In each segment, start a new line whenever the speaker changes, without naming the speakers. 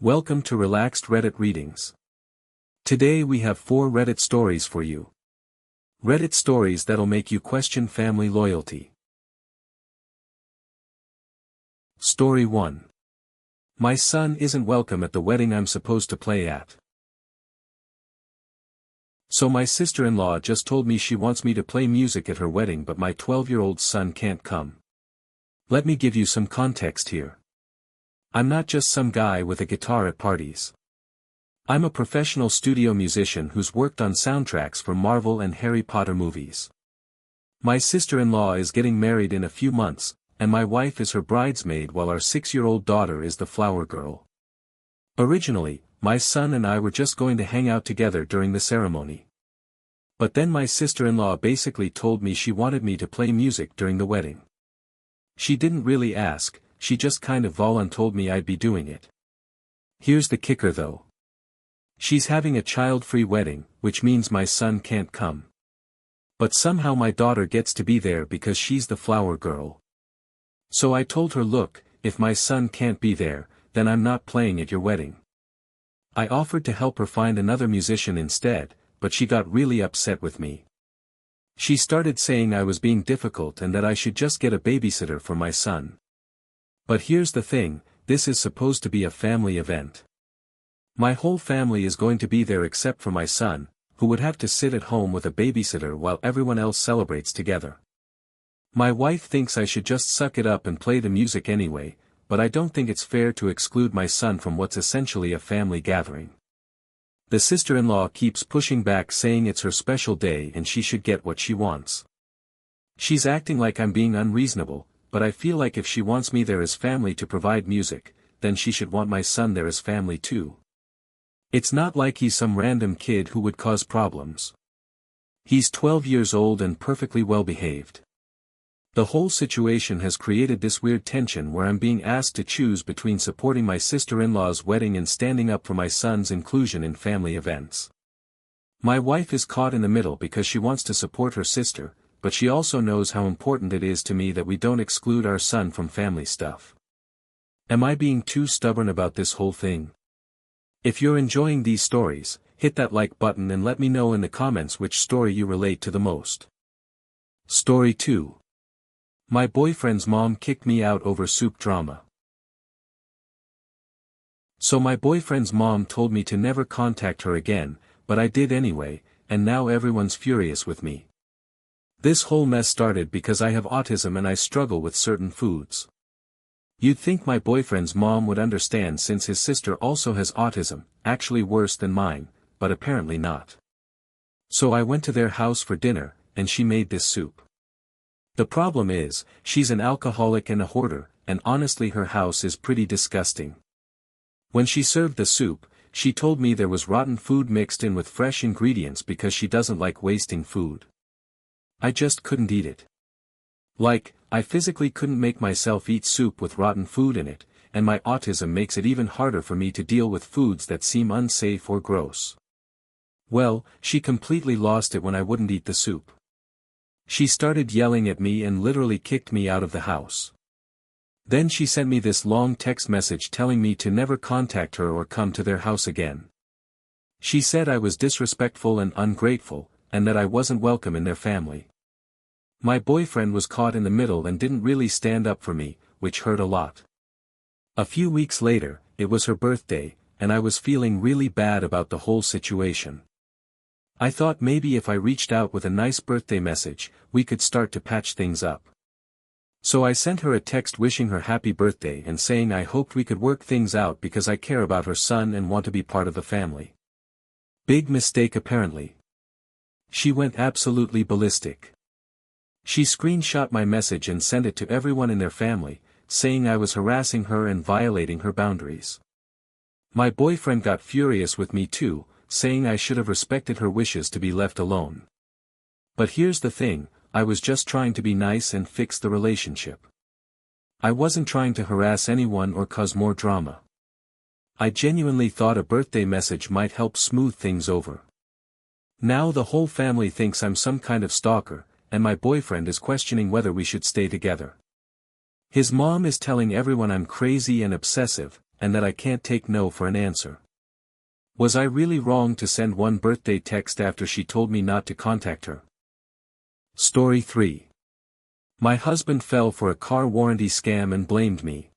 Welcome to Relaxed Reddit Readings. Today we have 4 Reddit stories for you. Reddit stories that'll make you question family loyalty. Story 1. My son isn't welcome at the wedding I'm supposed to play at. So my sister-in-law just told me she wants me to play music at her wedding, but my 12-year-old son can't come. Let me give you some context here. I'm not just some guy with a guitar at parties. I'm a professional studio musician who's worked on soundtracks for Marvel and Harry Potter movies. My sister-in-law is getting married in a few months, and my wife is her bridesmaid while our 6-year-old daughter is the flower girl. Originally, my son and I were just going to hang out together during the ceremony. But then my sister-in-law basically told me she wanted me to play music during the wedding. She didn't really ask, she just kind of told me I'd be doing it. Here's the kicker though. She's having a child-free wedding, which means my son can't come. But somehow my daughter gets to be there because she's the flower girl. So I told her, look, if my son can't be there, then I'm not playing at your wedding. I offered to help her find another musician instead, but she got really upset with me. She started saying I was being difficult and that I should just get a babysitter for my son. But here's the thing, this is supposed to be a family event. My whole family is going to be there except for my son, who would have to sit at home with a babysitter while everyone else celebrates together. My wife thinks I should just suck it up and play the music anyway, but I don't think it's fair to exclude my son from what's essentially a family gathering. The sister-in-law keeps pushing back, saying it's her special day and she should get what she wants. She's acting like I'm being unreasonable, but I feel like if she wants me there as family to provide music, then she should want my son there as family too. It's not like he's some random kid who would cause problems. He's 12 years old and perfectly well behaved. The whole situation has created this weird tension where I'm being asked to choose between supporting my sister-in-law's wedding and standing up for my son's inclusion in family events. My wife is caught in the middle because she wants to support her sister, but she also knows how important it is to me that we don't exclude our son from family stuff. Am I being too stubborn about this whole thing? If you're enjoying these stories, hit that like button and let me know in the comments which story you relate to the most. Story 2. My boyfriend's mom kicked me out over soup drama. So my boyfriend's mom told me to never contact her again, but I did anyway, and now everyone's furious with me. This whole mess started because I have autism and I struggle with certain foods. You'd think my boyfriend's mom would understand since his sister also has autism, actually worse than mine, but apparently not. So I went to their house for dinner, and she made this soup. The problem is, she's an alcoholic and a hoarder, and honestly her house is pretty disgusting. When she served the soup, she told me there was rotten food mixed in with fresh ingredients because she doesn't like wasting food. I just couldn't eat it. I physically couldn't make myself eat soup with rotten food in it, and my autism makes it even harder for me to deal with foods that seem unsafe or gross. Well, she completely lost it when I wouldn't eat the soup. She started yelling at me and literally kicked me out of the house. Then she sent me this long text message telling me to never contact her or come to their house again. She said I was disrespectful and ungrateful, and that I wasn't welcome in their family. My boyfriend was caught in the middle and didn't really stand up for me, which hurt a lot. A few weeks later, it was her birthday, and I was feeling really bad about the whole situation. I thought maybe if I reached out with a nice birthday message, we could start to patch things up. So I sent her a text wishing her happy birthday and saying I hoped we could work things out because I care about her son and want to be part of the family. Big mistake apparently. She went absolutely ballistic. She screenshot my message and sent it to everyone in their family, saying I was harassing her and violating her boundaries. My boyfriend got furious with me too, saying I should have respected her wishes to be left alone. But here's the thing, I was just trying to be nice and fix the relationship. I wasn't trying to harass anyone or cause more drama. I genuinely thought a birthday message might help smooth things over. Now the whole family thinks I'm some kind of stalker, and my boyfriend is questioning whether we should stay together. His mom is telling everyone I'm crazy and obsessive, and that I can't take no for an answer. Was I really wrong to send one birthday text after she told me not to contact her? Story 3. My husband fell for a car warranty scam and blamed me.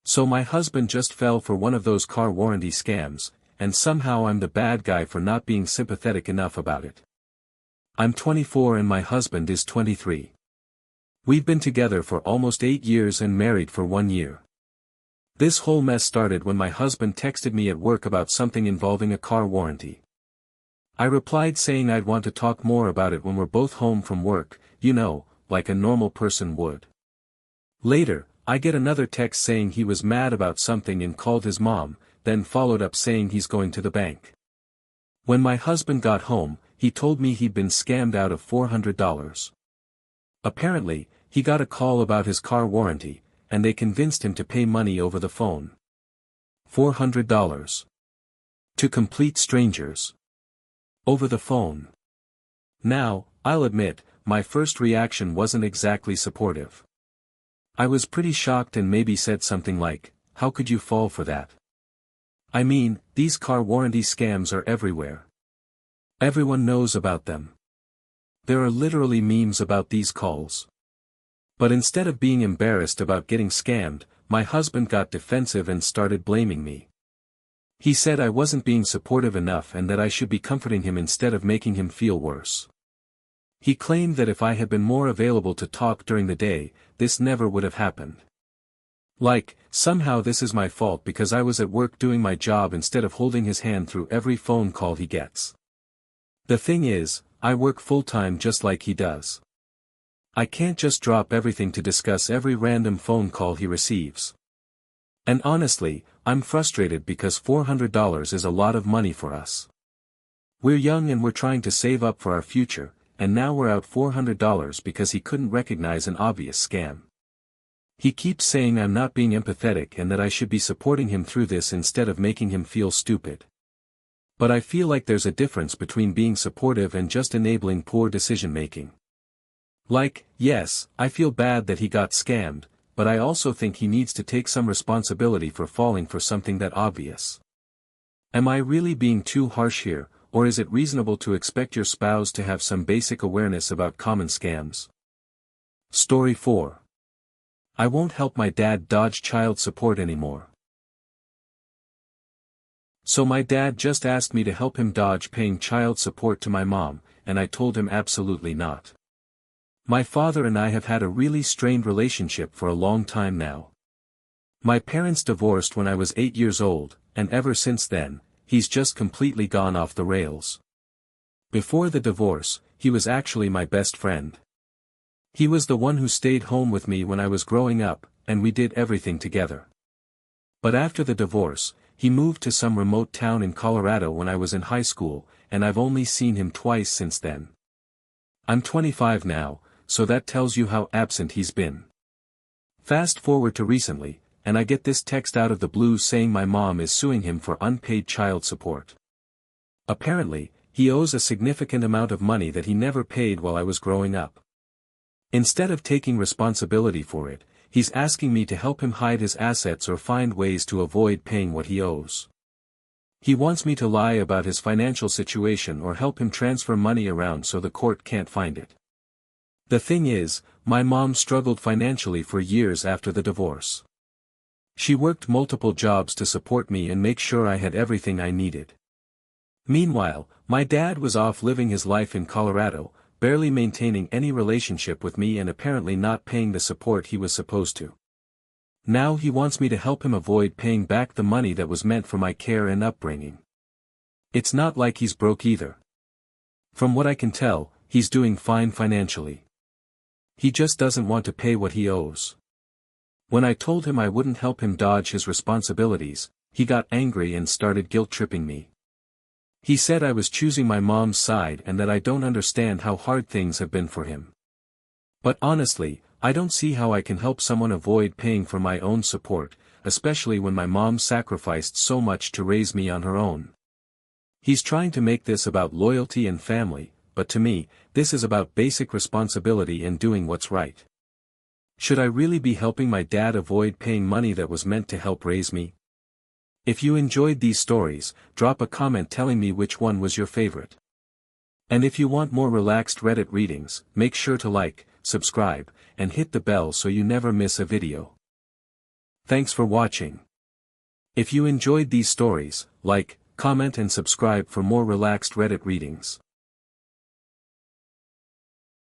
So my husband just fell for one of those car warranty scams, and somehow I'm the bad guy for not being sympathetic enough about it. I'm 24 and my husband is 23. We've been together for almost 8 years and married for 1 year. This whole mess started when my husband texted me at work about something involving a car warranty. I replied saying I'd want to talk more about it when we're both home from work, you know, like a normal person would. Later, I get another text saying he was mad about something and called his mom, then followed up saying he's going to the bank. When my husband got home, he told me he'd been scammed out of $400. Apparently, he got a call about his car warranty, and they convinced him to pay money over the phone. $400. To complete strangers. Over the phone. Now, I'll admit, my first reaction wasn't exactly supportive. I was pretty shocked and maybe said something like, "How could you fall for that?" I mean, these car warranty scams are everywhere. Everyone knows about them. There are literally memes about these calls. But instead of being embarrassed about getting scammed, my husband got defensive and started blaming me. He said I wasn't being supportive enough and that I should be comforting him instead of making him feel worse. He claimed that if I had been more available to talk during the day, this never would have happened. Like, somehow this is my fault because I was at work doing my job instead of holding his hand through every phone call he gets. The thing is, I work full-time just like he does. I can't just drop everything to discuss every random phone call he receives. And honestly, I'm frustrated because $400 is a lot of money for us. We're young and we're trying to save up for our future, and now we're out $400 because he couldn't recognize an obvious scam. He keeps saying I'm not being empathetic and that I should be supporting him through this instead of making him feel stupid. But I feel like there's a difference between being supportive and just enabling poor decision-making. Like, yes, I feel bad that he got scammed, but I also think he needs to take some responsibility for falling for something that obvious. Am I really being too harsh here, or is it reasonable to expect your spouse to have some basic awareness about common scams? Story 4. I won't help my dad dodge child support anymore. So my dad just asked me to help him dodge paying child support to my mom, and I told him absolutely not. My father and I have had a really strained relationship for a long time now. My parents divorced when I was 8 years old, and ever since then, he's just completely gone off the rails. Before the divorce, he was actually my best friend. He was the one who stayed home with me when I was growing up, and we did everything together. But after the divorce, he moved to some remote town in Colorado when I was in high school, and I've only seen him twice since then. I'm 25 now, so that tells you how absent he's been. Fast forward to recently, and I get this text out of the blue saying my mom is suing him for unpaid child support. Apparently, he owes a significant amount of money that he never paid while I was growing up. Instead of taking responsibility for it, he's asking me to help him hide his assets or find ways to avoid paying what he owes. He wants me to lie about his financial situation or help him transfer money around so the court can't find it. The thing is, my mom struggled financially for years after the divorce. She worked multiple jobs to support me and make sure I had everything I needed. Meanwhile, my dad was off living his life in Colorado, barely maintaining any relationship with me and apparently not paying the support he was supposed to. Now he wants me to help him avoid paying back the money that was meant for my care and upbringing. It's not like he's broke either. From what I can tell, he's doing fine financially. He just doesn't want to pay what he owes. When I told him I wouldn't help him dodge his responsibilities, he got angry and started guilt-tripping me. He said I was choosing my mom's side and that I don't understand how hard things have been for him. But honestly, I don't see how I can help someone avoid paying for my own support, especially when my mom sacrificed so much to raise me on her own. He's trying to make this about loyalty and family, but to me, this is about basic responsibility and doing what's right. Should I really be helping my dad avoid paying money that was meant to help raise me? If you enjoyed these stories, drop a comment telling me which one was your favorite. And if you want more relaxed Reddit readings, make sure to like, subscribe, and hit the bell so you never miss a video. Thanks for watching. If you enjoyed these stories, like, comment and subscribe for more relaxed Reddit readings.